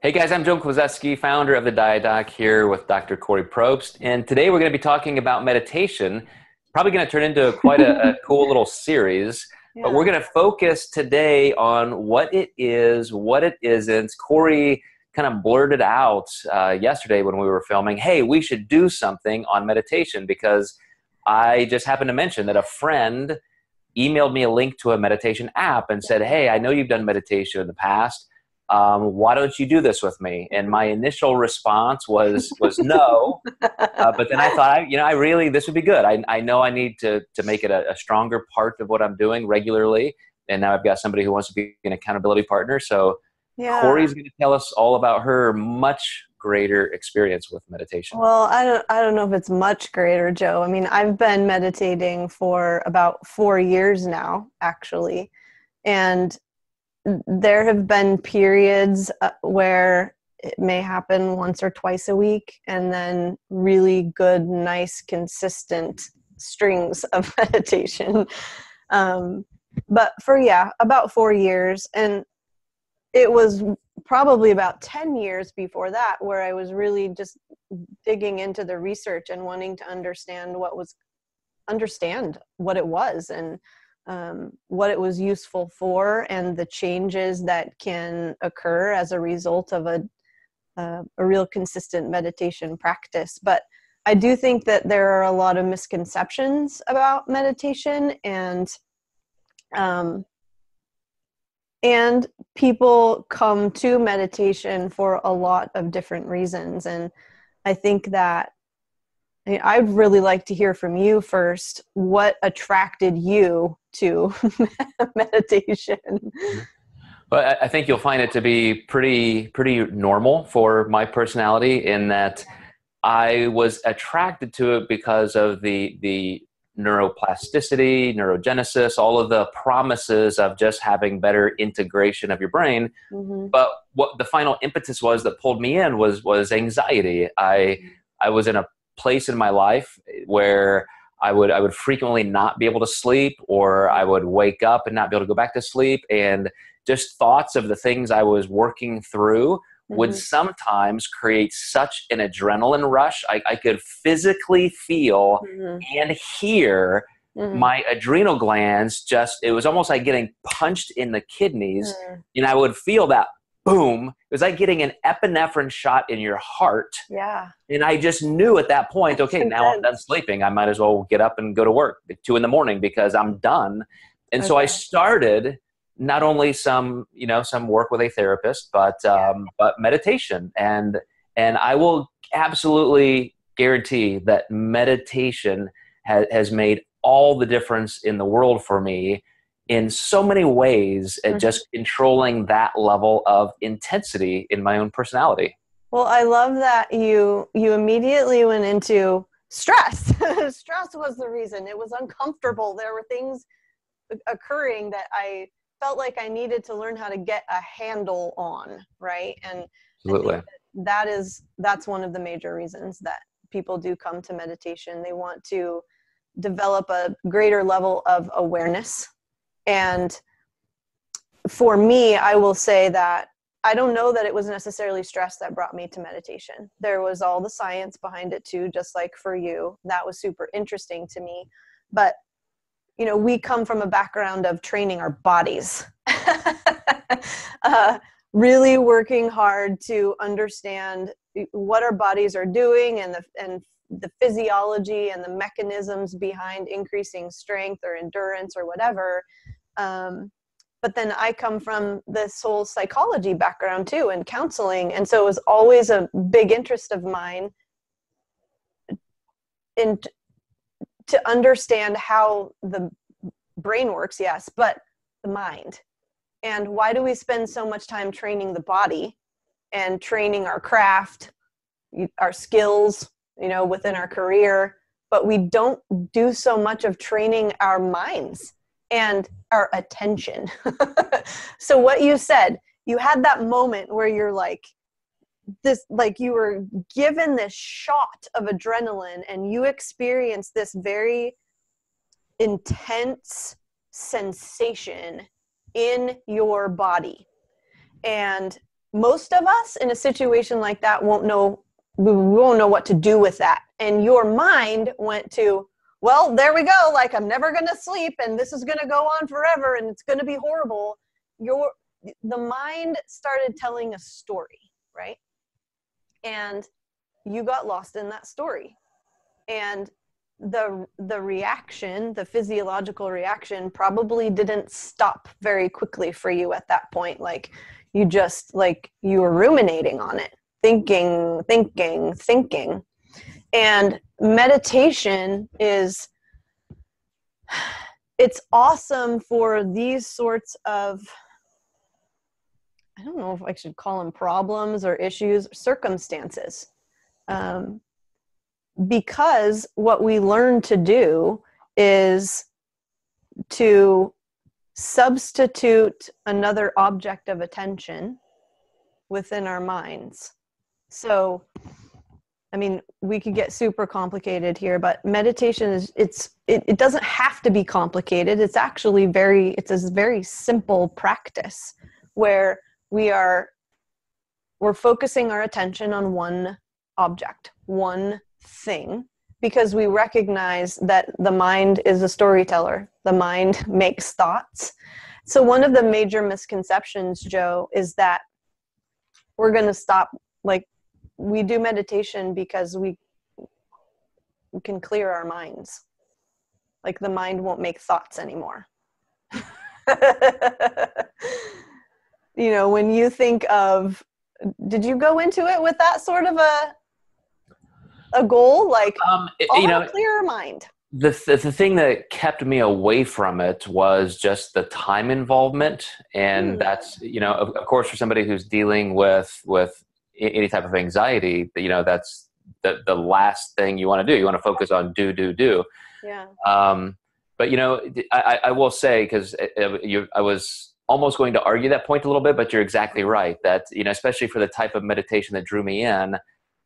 Hey guys, I'm Joe Kozeski, founder of the Diet Doc, here with Dr. Corey Probst. And today we're going to be talking about meditation. Probably going to turn into quite a cool little series. But we're Yeah. going to focus today on what it is, what it isn't. Corey kind of blurted out yesterday when we were filming, hey, we should do something on meditation, because I just happened to mention that a friend emailed me a link to a meditation app and said, hey, I know you've done meditation in the past. Why don't you do this with me? And my initial response was no. But then I thought, I really, this would be good. I know I need to make it a stronger part of what I'm doing regularly. And now I've got somebody who wants to be an accountability partner. So Yeah. Corey's going to tell us all about her much greater experience with meditation. Well, I don't know if it's much greater, Joe. I mean, I've been meditating for about 4 years now, actually. And there have been periods where it may happen once or twice a week, and then really good, nice, consistent strings of meditation. But about 4 years. And it was probably about 10 years before that where I was really just digging into the research and wanting to understand what it was, and what it was useful for, and the changes that can occur as a result of a real consistent meditation practice. But I do think that there are a lot of misconceptions about meditation, and people come to meditation for a lot of different reasons. And I think that I'd really like to hear from you first. What attracted you to meditation? But I think you'll find it to be pretty normal for my personality, in that I was attracted to it because of the neuroplasticity, neurogenesis, all of the promises of just having better integration of your brain. Mm-hmm. But what the final impetus was that pulled me in was anxiety. I was in a place in my life where I would frequently not be able to sleep, or I would wake up and not be able to go back to sleep, and just thoughts of the things I was working through would Mm-hmm. sometimes create such an adrenaline rush. I could physically feel Mm-hmm. and hear Mm-hmm. my adrenal glands. Just, it was almost like getting punched in the kidneys, and I would feel that boom. It was like getting an epinephrine shot in your heart. Yeah. And I just knew at that point, It's okay, now I'm done intense. sleeping. I might as well get up and go to work at 2 a.m. because I'm done. And so I Okay. started not only some work with a therapist, but meditation. And I will absolutely guarantee that meditation has made all the difference in the world for me in so many ways, at Mhm. just controlling that level of intensity in my own personality. Well, I love that you immediately went into stress. Stress was the reason. It was uncomfortable. There were things occurring that I felt like I needed to learn how to get a handle on, right? And I think Absolutely. that's one of the major reasons that people do come to meditation. They want to develop a greater level of awareness. And for me, I will say that I don't know that it was necessarily stress that brought me to meditation. There was all the science behind it too, just like for you. That was super interesting to me. But we come from a background of training our bodies, uh, really working hard to understand what our bodies are doing, and the physiology and the mechanisms behind increasing strength or endurance or whatever. But then I come from this whole psychology background too, and counseling. And so it was always a big interest of mine in to understand how the brain works, yes, but the mind. And why do we spend so much time training the body and training our craft, our skills, within our career, but we don't do so much of training our minds and our attention? So what you said, you had that moment where you're like, you were given this shot of adrenaline, and you experienced this very intense sensation in your body. And most of us in a situation like that we won't know what to do with that. And your mind went to, well, there we go. Like, I'm never going to sleep and this is going to go on forever and it's going to be horrible. The mind started telling a story, right? And you got lost in that story. And the reaction, the physiological reaction, probably didn't stop very quickly for you at that point. Like, you were ruminating on it, thinking. And meditation it's awesome for these sorts of, I don't know if I should call them problems or issues, circumstances. Because what we learn to do is to substitute another object of attention within our minds. So, I mean, we could get super complicated here, but meditation it doesn't have to be complicated. It's actually it's a very simple practice where we're focusing our attention on one object, one thing, because we recognize that the mind is a storyteller. The mind makes thoughts. So one of the major misconceptions, Joe, is that we're going to stop, like, we do meditation because we can clear our minds. Like, the mind won't make thoughts anymore. You know, when you think of, did you go into it with that sort of a goal? Like, clear our mind. The thing that kept me away from it was just the time involvement. And that's, of course, for somebody who's dealing with any type of anxiety, that's the last thing you want to do. You want to focus on do. Yeah. But, I will say, because I was almost going to argue that point a little bit, but you're exactly right that, especially for the type of meditation that drew me in,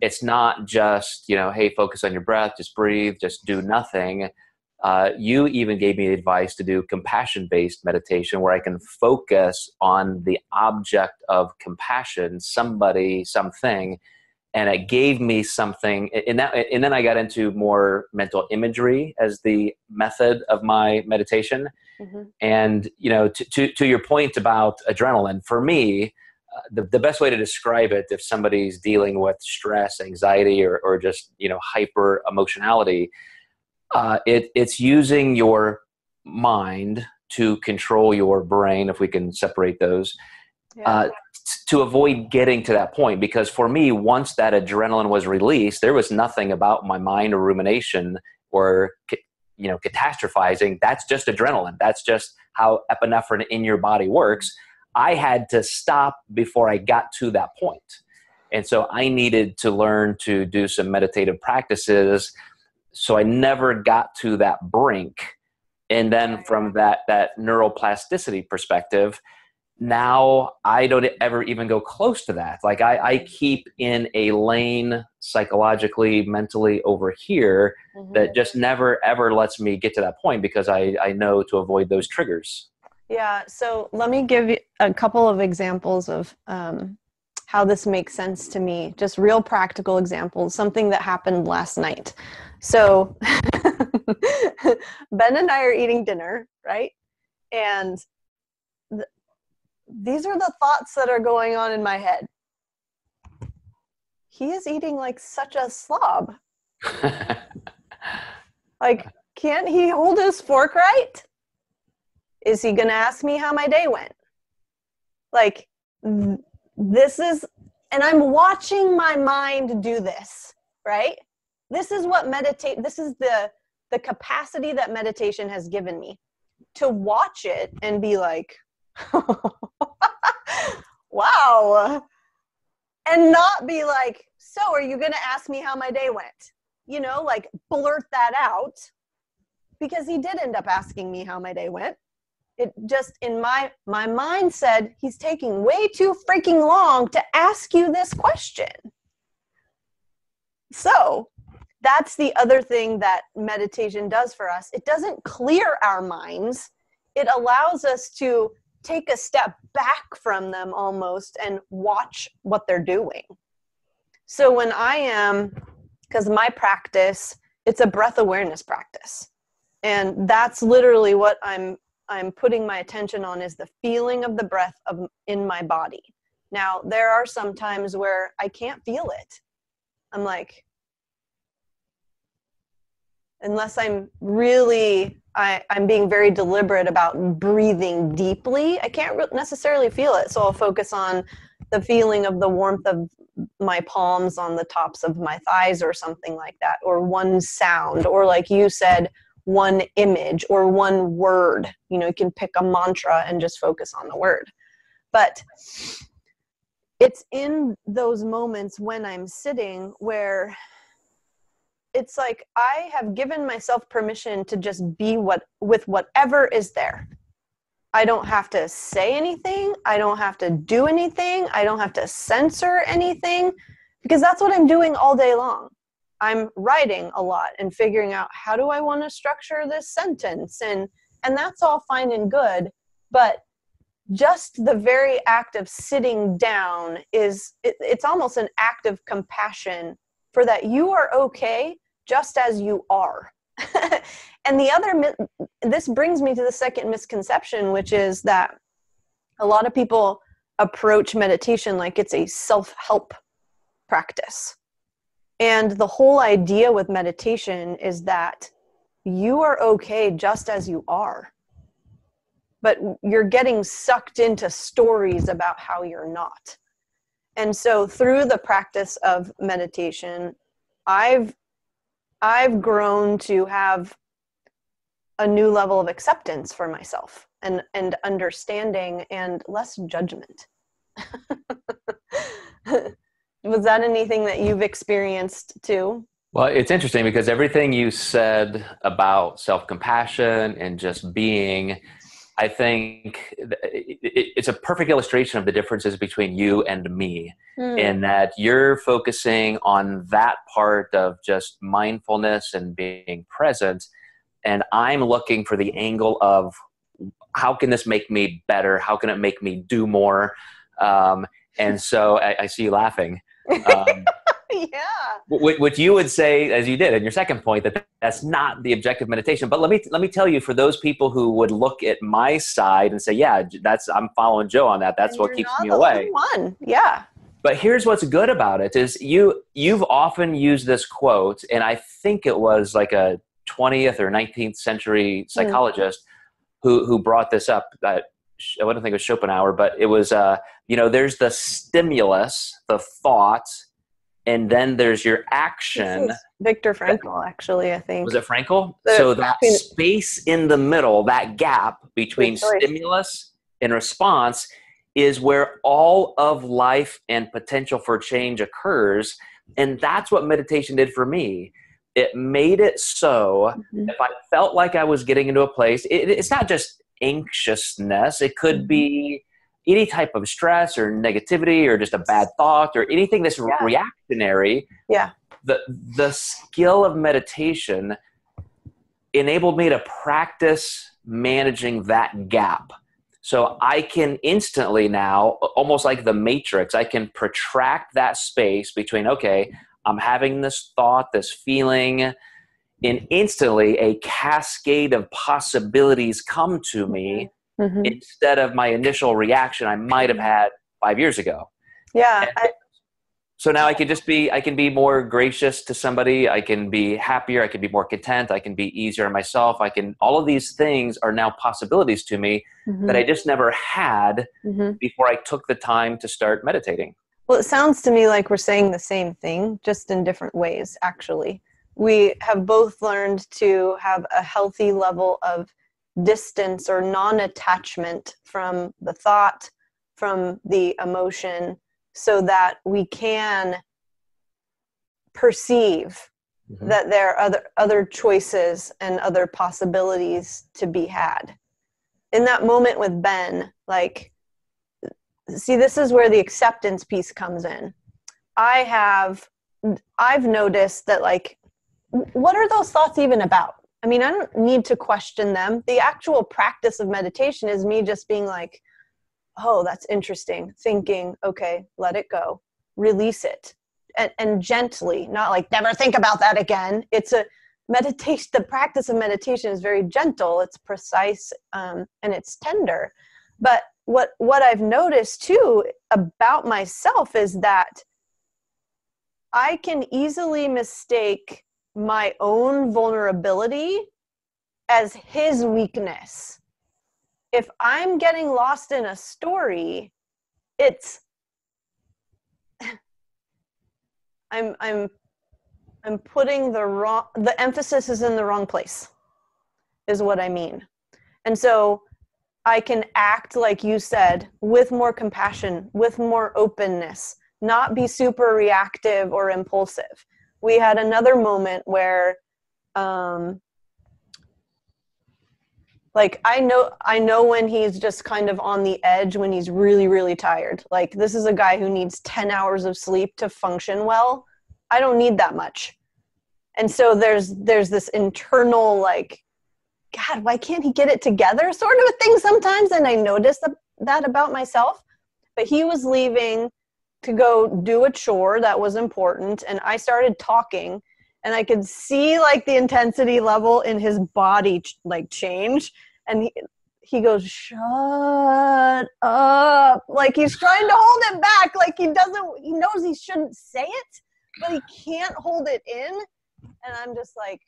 it's not just, hey, focus on your breath, just breathe, just do nothing. You even gave me advice to do compassion-based meditation where I can focus on the object of compassion, somebody, something, and it gave me something. And then I got into more mental imagery as the method of my meditation. Mm-hmm. And, to your point about adrenaline, for me, the best way to describe it, if somebody's dealing with stress, anxiety, or just, hyper emotionality, it's using your mind to control your brain, if we can separate those, to avoid getting to that point. Because for me, once that adrenaline was released, there was nothing about my mind or rumination or, catastrophizing. That's just adrenaline. That's just how epinephrine in your body works. I had to stop before I got to that point. And so I needed to learn to do some meditative practices so I never got to that brink. And then from that neuroplasticity perspective, now I don't ever even go close to that. Like, I keep in a lane psychologically, mentally over here, mm-hmm. that just never ever lets me get to that point, because I know to avoid those triggers. Yeah. So let me give you a couple of examples of how this makes sense to me. Just real practical examples, something that happened last night. So Ben and I are eating dinner, right? And these are the thoughts that are going on in my head. He is eating like such a slob. Like, can't he hold his fork right? Is he going to ask me how my day went? Like, this is, and I'm watching my mind do this, right? This is what this is the capacity that meditation has given me, to watch it and be like, wow. And not be like, so are you going to ask me how my day went? Like, blurt that out, because he did end up asking me how my day went. It just, in my mind said, he's taking way too freaking long to ask you this question. So that's the other thing that meditation does for us. It doesn't clear our minds. It allows us to take a step back from them almost and watch what they're doing. So when because my practice, it's a breath awareness practice. And that's literally what I'm putting my attention on, is the feeling of the breath in my body. Now, there are some times where I can't feel it. I'm like, unless I'm really, I'm being very deliberate about breathing deeply, I can't necessarily feel it. So I'll focus on the feeling of the warmth of my palms on the tops of my thighs or something like that, or one sound, or like you said, one image or one word. You know, you can pick a mantra and just focus on the word. But it's in those moments when I'm sitting where it's like I have given myself permission to just be with whatever is there. I don't have to say anything. I don't have to do anything. I don't have to censor anything, because that's what I'm doing all day long. I'm writing a lot and figuring out, how do I want to structure this sentence? And that's all fine and good. But just the very act of sitting down it's almost an act of compassion for that you are okay just as you are. And this brings me to the second misconception, which is that a lot of people approach meditation like it's a self-help practice. And the whole idea with meditation is that you are okay just as you are. But you're getting sucked into stories about how you're not. And so through the practice of meditation, I've grown to have a new level of acceptance for myself and understanding and less judgment. Was that anything that you've experienced too? Well, it's interesting because everything you said about self-compassion and just being, I think it's a perfect illustration of the differences between you and me, in that you're focusing on that part of just mindfulness and being present. And I'm looking for the angle of, how can this make me better? How can it make me do more? And so I see you laughing. Yeah. What you would say, as you did in your second point, that's not the objective meditation. But let me tell you, for those people who would look at my side and say, yeah, I'm following Joe on that. That's what keeps me away. One. Yeah. But here's what's good about it is you've often used this quote, and I think it was like a 20th or 19th century psychologist who brought this up. I don't think it was Schopenhauer, but it was, there's the stimulus, the thought, and then there's your action. Viktor Frankl, actually, I think. Was it Frankl? So that space in the middle, that gap between stimulus and response, is where all of life and potential for change occurs. And that's what meditation did for me. It made it so if I felt like I was getting into a place, it's not just anxiousness. It could be any type of stress or negativity or just a bad thought or anything that's reactionary. Yeah. The skill of meditation enabled me to practice managing that gap. So I can instantly now, almost like the Matrix, I can protract that space between, okay, I'm having this thought, this feeling, and instantly a cascade of possibilities come to me instead of my initial reaction I might have had 5 years ago. Yeah. So now I can be more gracious to somebody. I can be happier. I can be more content. I can be easier on myself. All of these things are now possibilities to me that I just never had before I took the time to start meditating. Well, it sounds to me like we're saying the same thing, just in different ways, actually. We have both learned to have a healthy level of distance or non-attachment from the thought, from the emotion, so that we can perceive that there are other choices and other possibilities to be had. In that moment with Ben, see, this is where the acceptance piece comes in. I've noticed that, what are those thoughts even about? I mean, I don't need to question them. The actual practice of meditation is me just being like, oh, that's interesting. Thinking, okay, let it go, release it. And gently, not like never think about that again. It's a meditation. The practice of meditation is very gentle. It's precise, and it's tender. But what I've noticed too about myself is that I can easily mistake my own vulnerability as his weakness. If I'm getting lost in a story, it's I'm putting the emphasis is in the wrong place, is what I mean. And so I can act, like you said, with more compassion, with more openness, not be super reactive or impulsive. We had another moment where, like, I know when he's just kind of on the edge, when he's really, really tired. Like, this is a guy who needs 10 hours of sleep to function well. I don't need that much. And so there's this internal, like, God, why can't he get it together sort of a thing sometimes? And I noticed that about myself. But he was leaving to go do a chore that was important. And I started talking. And I could see, like, the intensity level in his body, like, change. And he goes, shut up. Like, he's trying to hold it back. Like, he knows he shouldn't say it, but he can't hold it in. And I'm just like,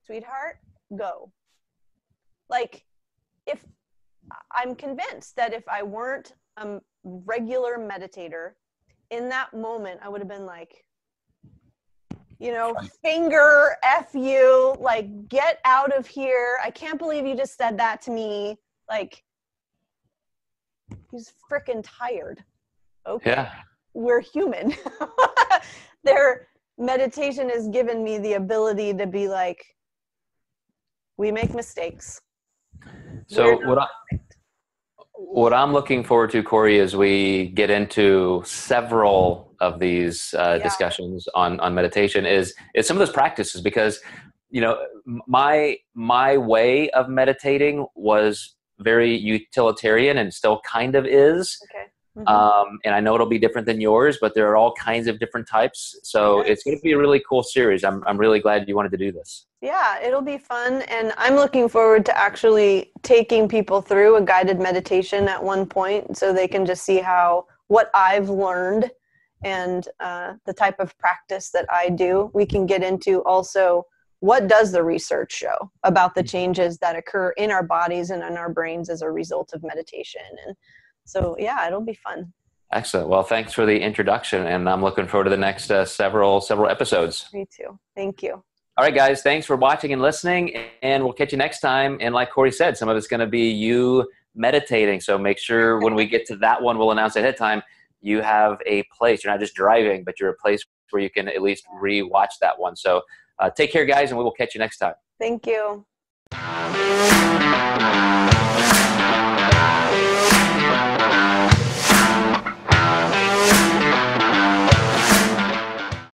sweetheart, go. Like, if I'm convinced that if I weren't a regular meditator, in that moment, I would have been like, finger F you, like, get out of here. I can't believe you just said that to me. Like, he's freaking tired. Okay. Yeah. We're human. Their meditation has given me the ability to be like, we make mistakes. So what I'm looking forward to, Corey, is we get into several of these discussions on meditation is some of those practices, because my way of meditating was very utilitarian and still kind of is. Okay. Mm-hmm. And I know it'll be different than yours, but there are all kinds of different types. So It's going to be a really cool series. I'm really glad you wanted to do this. Yeah, it'll be fun. And I'm looking forward to actually taking people through a guided meditation at one point so they can just see what I've learned and the type of practice that I do. We can get into also, what does the research show about the changes that occur in our bodies and in our brains as a result of meditation. And so, yeah, it'll be fun. Excellent. Well, thanks for the introduction, and I'm looking forward to the next several episodes. Me too. Thank you. All right, guys, thanks for watching and listening, and we'll catch you next time. And like Corey said, some of it's going to be you meditating. So make sure when we get to that one, we'll announce ahead of time, you have a place. You're not just driving, but you're a place where you can at least re-watch that one. So take care, guys, and we will catch you next time. Thank you.